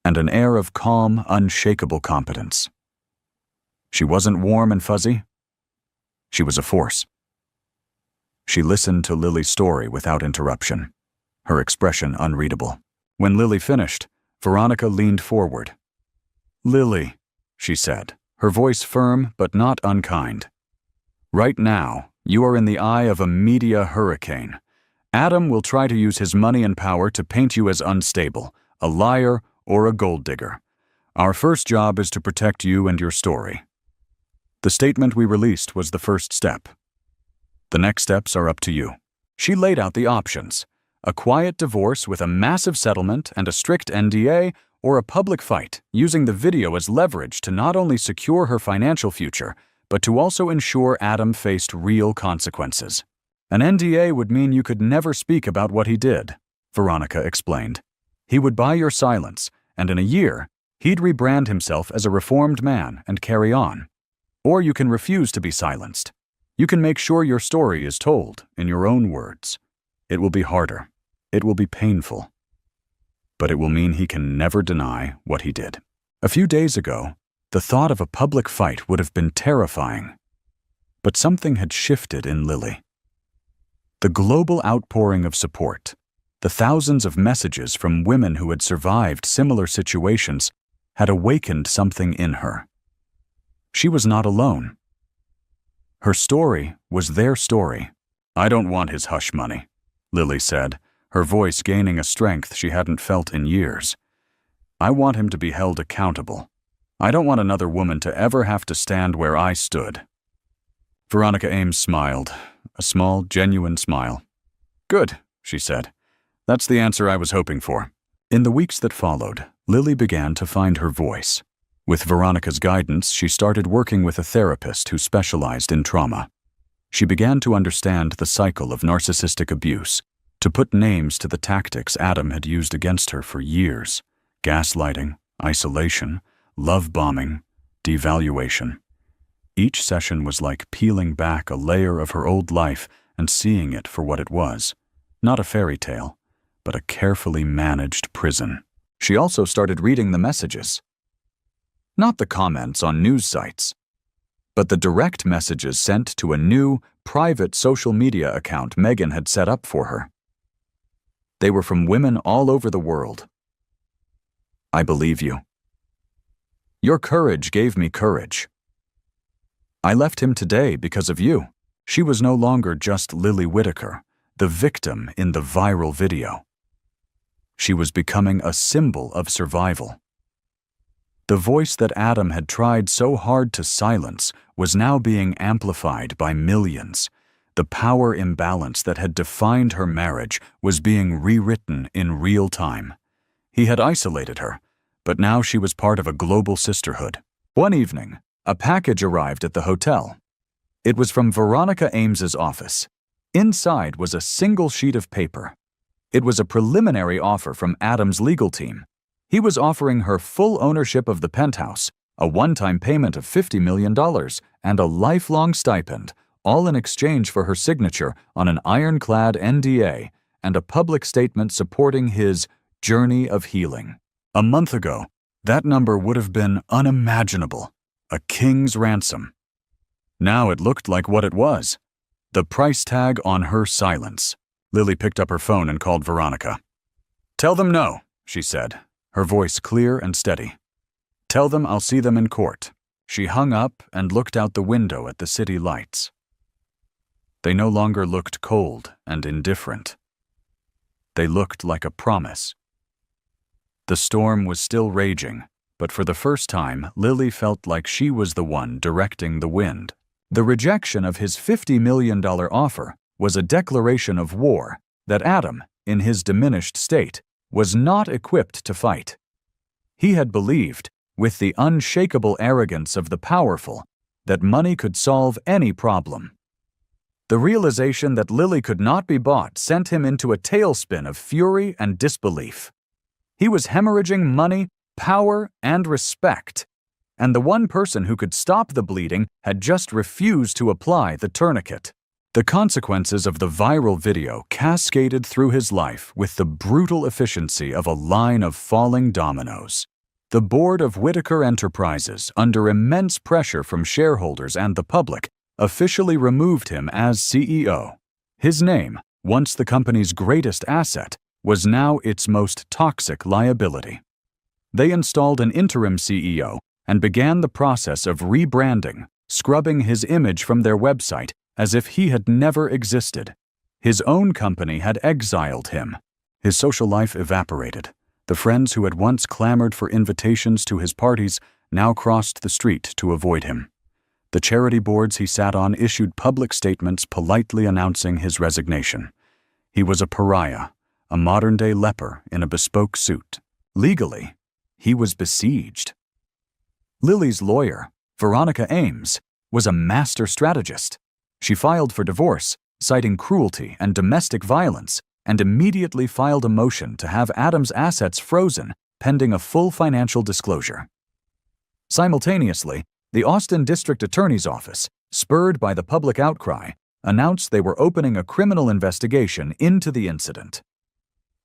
[SPEAKER 1] and an air of calm, unshakable competence. She wasn't warm and fuzzy. She was a force. She listened to Lily's story without interruption, her expression unreadable. When Lily finished, Veronica leaned forward. "Lily," she said, her voice firm but not unkind. "Right now, you are in the eye of a media hurricane. Adam will try to use his money and power to paint you as unstable, a liar, or a gold digger. Our first job is to protect you and your story. The statement we released was the first step. The next steps are up to you." She laid out the options: a quiet divorce with a massive settlement and a strict NDA, or a public fight, using the video as leverage to not only secure her financial future, but to also ensure Adam faced real consequences. "An NDA would mean you could never speak about what he did," Veronica explained. "He would buy your silence, and in a year, he'd rebrand himself as a reformed man and carry on. Or you can refuse to be silenced. You can make sure your story is told in your own words. It will be harder. It will be painful. But it will mean he can never deny what he did." A few days ago, the thought of a public fight would have been terrifying. But something had shifted in Lily. The global outpouring of support, the thousands of messages from women who had survived similar situations, had awakened something in her. She was not alone. Her story was their story. "I don't want his hush money," Lily said, her voice gaining a strength she hadn't felt in years. "I want him to be held accountable. I don't want another woman to ever have to stand where I stood." Veronica Ames smiled, a small, genuine smile. "Good," she said. "That's the answer I was hoping for." In the weeks that followed, Lily began to find her voice. With Veronica's guidance, she started working with a therapist who specialized in trauma. She began to understand the cycle of narcissistic abuse, to put names to the tactics Adam had used against her for years: gaslighting, isolation, love bombing, devaluation. Each session was like peeling back a layer of her old life and seeing it for what it was, not a fairy tale, but a carefully managed prison. She also started reading the messages. Not the comments on news sites, but the direct messages sent to a new, private social media account Megan had set up for her. They were from women all over the world. "I believe you. Your courage gave me courage. I left him today because of you." She was no longer just Lily Whitaker, the victim in the viral video. She was becoming a symbol of survival. The voice that Adam had tried so hard to silence was now being amplified by millions. The power imbalance that had defined her marriage was being rewritten in real time. He had isolated her, but now she was part of a global sisterhood. One evening, a package arrived at the hotel. It was from Veronica Ames's office. Inside was a single sheet of paper. It was a preliminary offer from Adam's legal team. He was offering her full ownership of the penthouse, a one-time payment of $50 million, and a lifelong stipend, all in exchange for her signature on an ironclad NDA and a public statement supporting his journey of healing. A month ago, that number would have been unimaginable, a king's ransom. Now it looked like what it was, the price tag on her silence. Lily picked up her phone and called Veronica. "Tell them no," she said, her voice clear and steady. "Tell them I'll see them in court." She hung up and looked out the window at the city lights. They no longer looked cold and indifferent. They looked like a promise. The storm was still raging, but for the first time, Lily felt like she was the one directing the wind. The rejection of his $50 million offer was a declaration of war that Adam, in his diminished state, was not equipped to fight. He had believed, with the unshakable arrogance of the powerful, that money could solve any problem. The realization that Lily could not be bought sent him into a tailspin of fury and disbelief. He was hemorrhaging money, power, and respect, and the one person who could stop the bleeding had just refused to apply the tourniquet. The consequences of the viral video cascaded through his life with the brutal efficiency of a line of falling dominoes. The board of Whitaker Enterprises, under immense pressure from shareholders and the public, officially removed him as CEO. His name, once the company's greatest asset, was now its most toxic liability. They installed an interim CEO and began the process of rebranding, scrubbing his image from their website as if he had never existed. His own company had exiled him. His social life evaporated. The friends who had once clamored for invitations to his parties now crossed the street to avoid him. The charity boards he sat on issued public statements politely announcing his resignation. He was a pariah, a modern-day leper in a bespoke suit. Legally, he was besieged. Lily's lawyer, Veronica Ames, was a master strategist. She filed for divorce, citing cruelty and domestic violence, and immediately filed a motion to have Adam's assets frozen pending a full financial disclosure. Simultaneously, the Austin District Attorney's Office, spurred by the public outcry, announced they were opening a criminal investigation into the incident.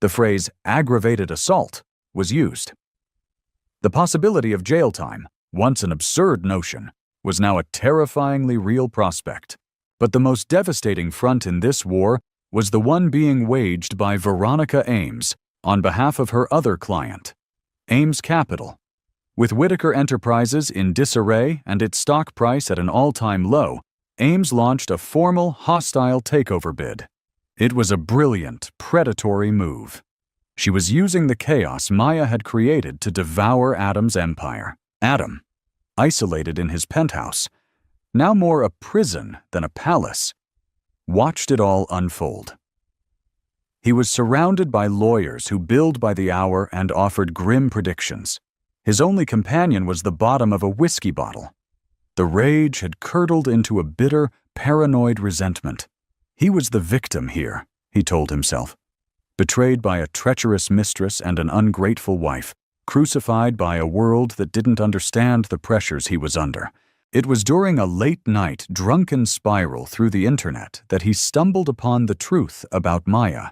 [SPEAKER 1] The phrase aggravated assault was used. The possibility of jail time, once an absurd notion, was now a terrifyingly real prospect. But the most devastating front in this war was the one being waged by Veronica Ames on behalf of her other client, Ames Capital, With Whitaker Enterprises in disarray and its stock price at an all-time low, Ames launched a formal, hostile takeover bid. It was a brilliant, predatory move. She was using the chaos Maya had created to devour Adam's empire. Adam, isolated in his penthouse, now more a prison than a palace, watched it all unfold. He was surrounded by lawyers who billed by the hour and offered grim predictions. His only companion was the bottom of a whiskey bottle. The rage had curdled into a bitter, paranoid resentment. He was the victim here, he told himself. Betrayed by a treacherous mistress and an ungrateful wife, crucified by a world that didn't understand the pressures he was under. It was during a late-night, drunken spiral through the internet that he stumbled upon the truth about Maya.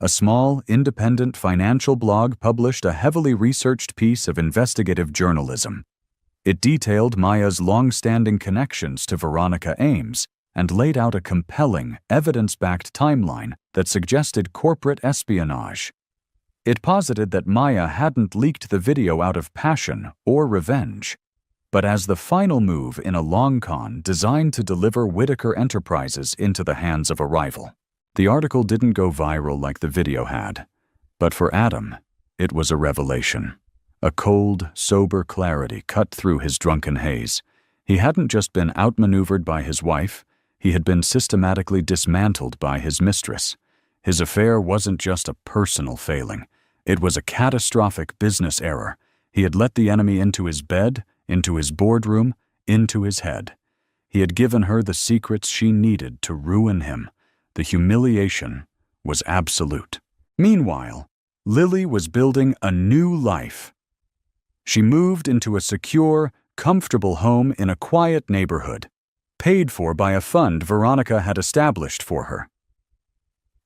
[SPEAKER 1] A small, independent financial blog published a heavily researched piece of investigative journalism. It detailed Maya's long-standing connections to Veronica Ames and laid out a compelling, evidence-backed timeline that suggested corporate espionage. It posited that Maya hadn't leaked the video out of passion or revenge, but as the final move in a long con designed to deliver Whitaker Enterprises into the hands of a rival. The article didn't go viral like the video had, but for Adam, it was a revelation. A cold, sober clarity cut through his drunken haze. He hadn't just been outmaneuvered by his wife, he had been systematically dismantled by his mistress. His affair wasn't just a personal failing. It was a catastrophic business error. He had let the enemy into his bed, into his boardroom, into his head. He had given her the secrets she needed to ruin him. The humiliation was absolute. Meanwhile, Lily was building a new life. She moved into a secure, comfortable home in a quiet neighborhood, paid for by a fund Veronica had established for her.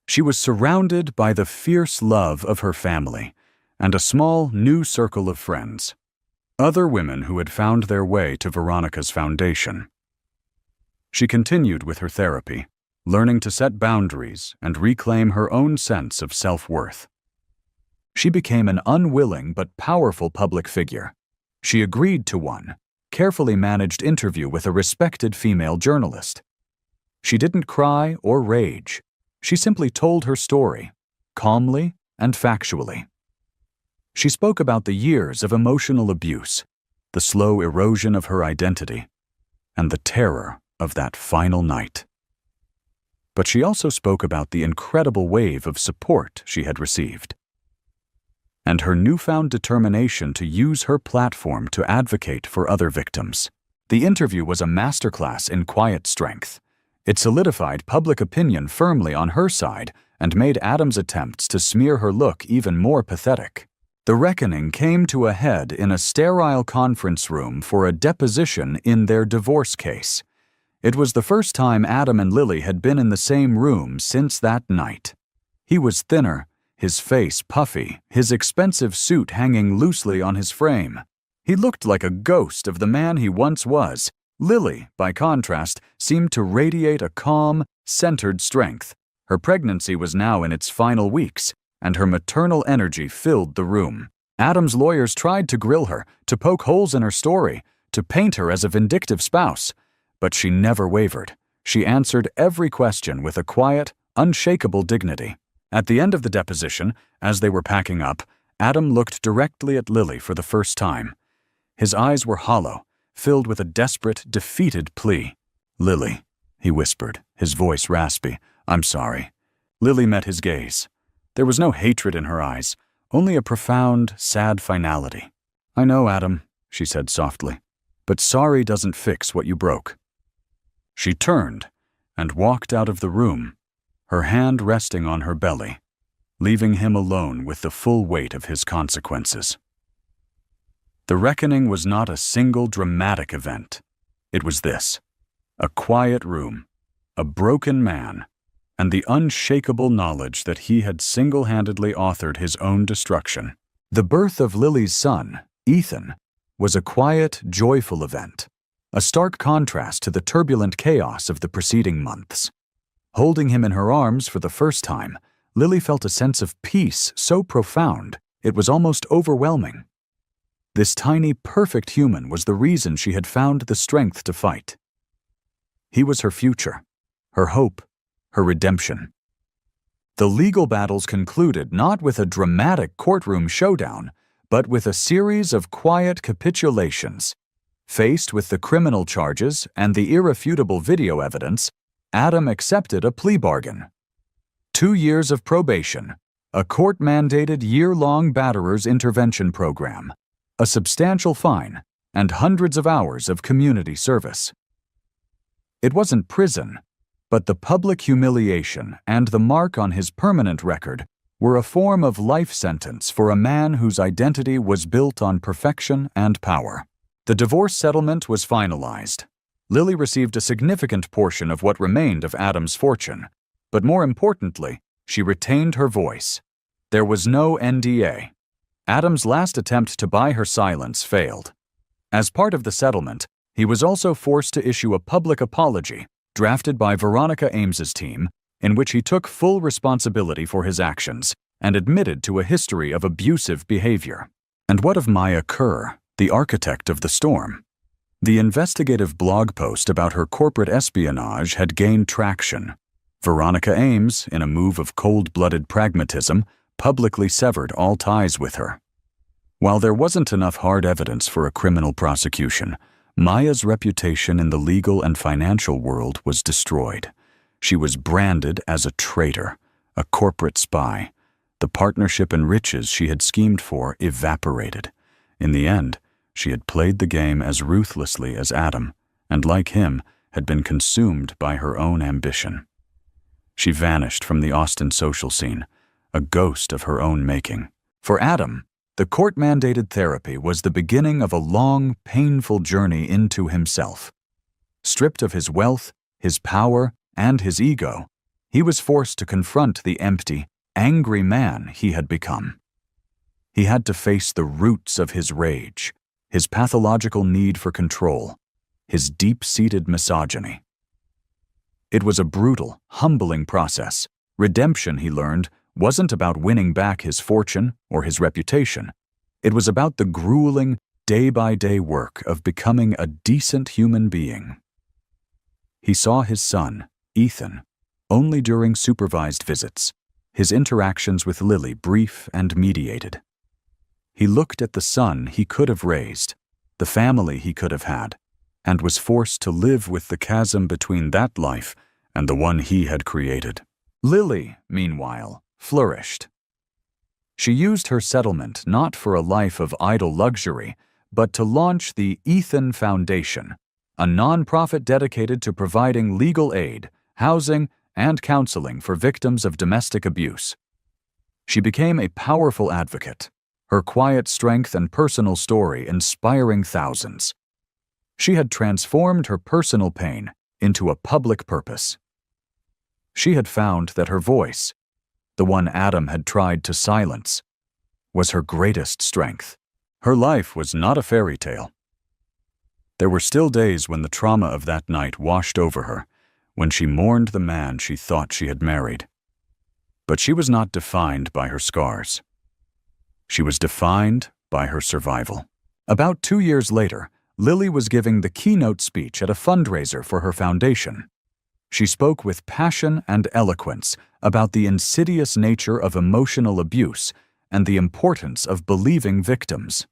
[SPEAKER 1] She was surrounded by the fierce love of her family and a small, new circle of friends, other women who had found their way to Veronica's foundation. She continued with her therapy, learning to set boundaries and reclaim her own sense of self-worth. She became an unwilling but powerful public figure. She agreed to one carefully managed interview with a respected female journalist. She didn't cry or rage. She simply told her story, calmly and factually. She spoke about the years of emotional abuse, the slow erosion of her identity, and the terror of that final night. But she also spoke about the incredible wave of support she had received, and her newfound determination to use her platform to advocate for other victims. The interview was a masterclass in quiet strength. It solidified public opinion firmly on her side and made Adam's attempts to smear her look even more pathetic. The reckoning came to a head in a sterile conference room for a deposition in their divorce case. It was the first time Adam and Lily had been in the same room since that night. He was thinner, his face puffy, his expensive suit hanging loosely on his frame. He looked like a ghost of the man he once was. Lily, by contrast, seemed to radiate a calm, centered strength. Her pregnancy was now in its final weeks, and her maternal energy filled the room. Adam's lawyers tried to grill her, to poke holes in her story, to paint her as a vindictive spouse. But she never wavered. She answered every question with a quiet, unshakable dignity. At the end of the deposition, as they were packing up, Adam looked directly at Lily for the first time. His eyes were hollow, filled with a desperate, defeated plea. "Lily," he whispered, his voice raspy, "I'm sorry." Lily met his gaze. There was no hatred in her eyes, only a profound, sad finality. "I know, Adam," she said softly, "but sorry doesn't fix what you broke." She turned and walked out of the room, her hand resting on her belly, leaving him alone with the full weight of his consequences. The reckoning was not a single dramatic event. It was this: a quiet room, a broken man, and the unshakable knowledge that he had single-handedly authored his own destruction. The birth of Lily's son, Ethan, was a quiet, joyful event, a stark contrast to the turbulent chaos of the preceding months. Holding him in her arms for the first time, Lily felt a sense of peace so profound it was almost overwhelming. This tiny, perfect human was the reason she had found the strength to fight. He was her future, her hope, her redemption. The legal battles concluded not with a dramatic courtroom showdown, but with a series of quiet capitulations. Faced with the criminal charges and the irrefutable video evidence, Adam accepted a plea bargain. 2 years of probation, a court-mandated year-long batterers intervention program, a substantial fine, and hundreds of hours of community service. It wasn't prison, but the public humiliation and the mark on his permanent record were a form of life sentence for a man whose identity was built on perfection and power. The divorce settlement was finalized. Lily received a significant portion of what remained of Adam's fortune, but more importantly, she retained her voice. There was no NDA. Adam's last attempt to buy her silence failed. As part of the settlement, he was also forced to issue a public apology, drafted by Veronica Ames's team, in which he took full responsibility for his actions and admitted to a history of abusive behavior. And what of Maya Kerr, the architect of the storm? The investigative blog post about her corporate espionage had gained traction. Veronica Ames, in a move of cold-blooded pragmatism, publicly severed all ties with her. While there wasn't enough hard evidence for a criminal prosecution, Maya's reputation in the legal and financial world was destroyed. She was branded as a traitor, a corporate spy. The partnership and riches she had schemed for evaporated. In the end, she had played the game as ruthlessly as Adam, and like him, had been consumed by her own ambition. She vanished from the Austin social scene, a ghost of her own making. For Adam, the court-mandated therapy was the beginning of a long, painful journey into himself. Stripped of his wealth, his power, and his ego, he was forced to confront the empty, angry man he had become. He had to face the roots of his rage, his pathological need for control, his deep-seated misogyny. It was a brutal, humbling process. Redemption, he learned, wasn't about winning back his fortune or his reputation. It was about the grueling, day-by-day work of becoming a decent human being. He saw his son, Ethan, only during supervised visits, his interactions with Lily brief and mediated. He looked at the son he could have raised, the family he could have had, and was forced to live with the chasm between that life and the one he had created. Lily, meanwhile, flourished. She used her settlement not for a life of idle luxury, but to launch the Ethan Foundation, a nonprofit dedicated to providing legal aid, housing, and counseling for victims of domestic abuse. She became a powerful advocate, her quiet strength and personal story inspiring thousands. She had transformed her personal pain into a public purpose. She had found that her voice, the one Adam had tried to silence, was her greatest strength. Her life was not a fairy tale. There were still days when the trauma of that night washed over her, when she mourned the man she thought she had married. But she was not defined by her scars. She was defined by her survival. About 2 years later, Lily was giving the keynote speech at a fundraiser for her foundation. She spoke with passion and eloquence about the insidious nature of emotional abuse and the importance of believing victims.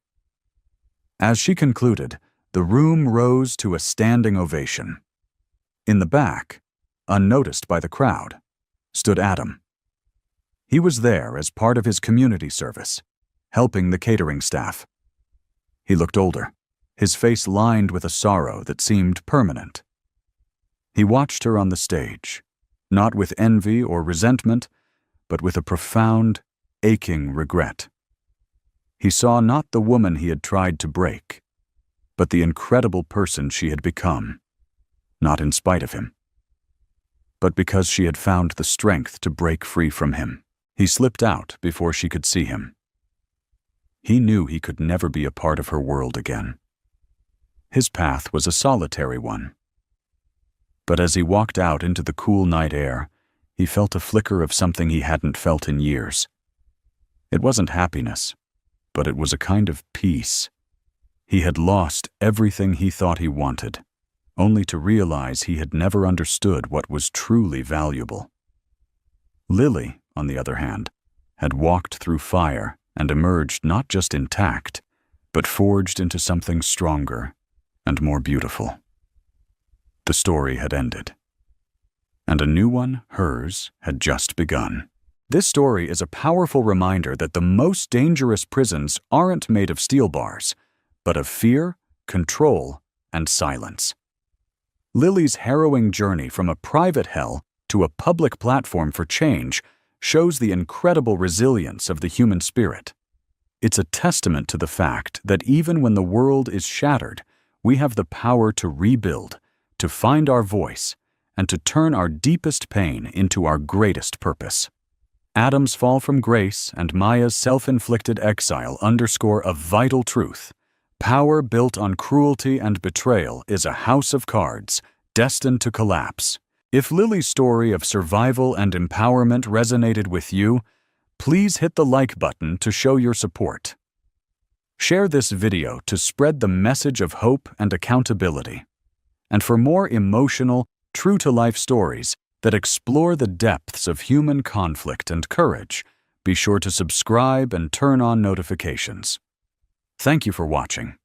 [SPEAKER 1] As she concluded, the room rose to a standing ovation. In the back, unnoticed by the crowd, stood Adam. He was there as part of his community service, helping the catering staff. He looked older, his face lined with a sorrow that seemed permanent. He watched her on the stage, not with envy or resentment, but with a profound, aching regret. He saw not the woman he had tried to break, but the incredible person she had become, not in spite of him, but because she had found the strength to break free from him. He slipped out before she could see him. He knew he could never be a part of her world again. His path was a solitary one. But as he walked out into the cool night air, he felt a flicker of something he hadn't felt in years. It wasn't happiness, but it was a kind of peace, He had lost everything he thought he wanted, only to realize he had never understood what was truly valuable. Lily, on the other hand, had walked through fire and emerged not just intact, but forged into something stronger and more beautiful. The story had ended, and a new one, hers, had just begun. This story is a powerful reminder that the most dangerous prisons aren't made of steel bars, but of fear, control, and silence. Lily's harrowing journey from a private hell to a public platform for change shows the incredible resilience of the human spirit. It's a testament to the fact that even when the world is shattered, we have the power to rebuild, to find our voice, and to turn our deepest pain into our greatest purpose. Adam's fall from grace and Maya's self-inflicted exile underscore a vital truth. Power built on cruelty and betrayal is a house of cards, destined to collapse. If Lily's story of survival and empowerment resonated with you, please hit the like button to show your support. Share this video to spread the message of hope and accountability. And for more emotional, true-to-life stories that explore the depths of human conflict and courage, be sure to subscribe and turn on notifications. Thank you for watching.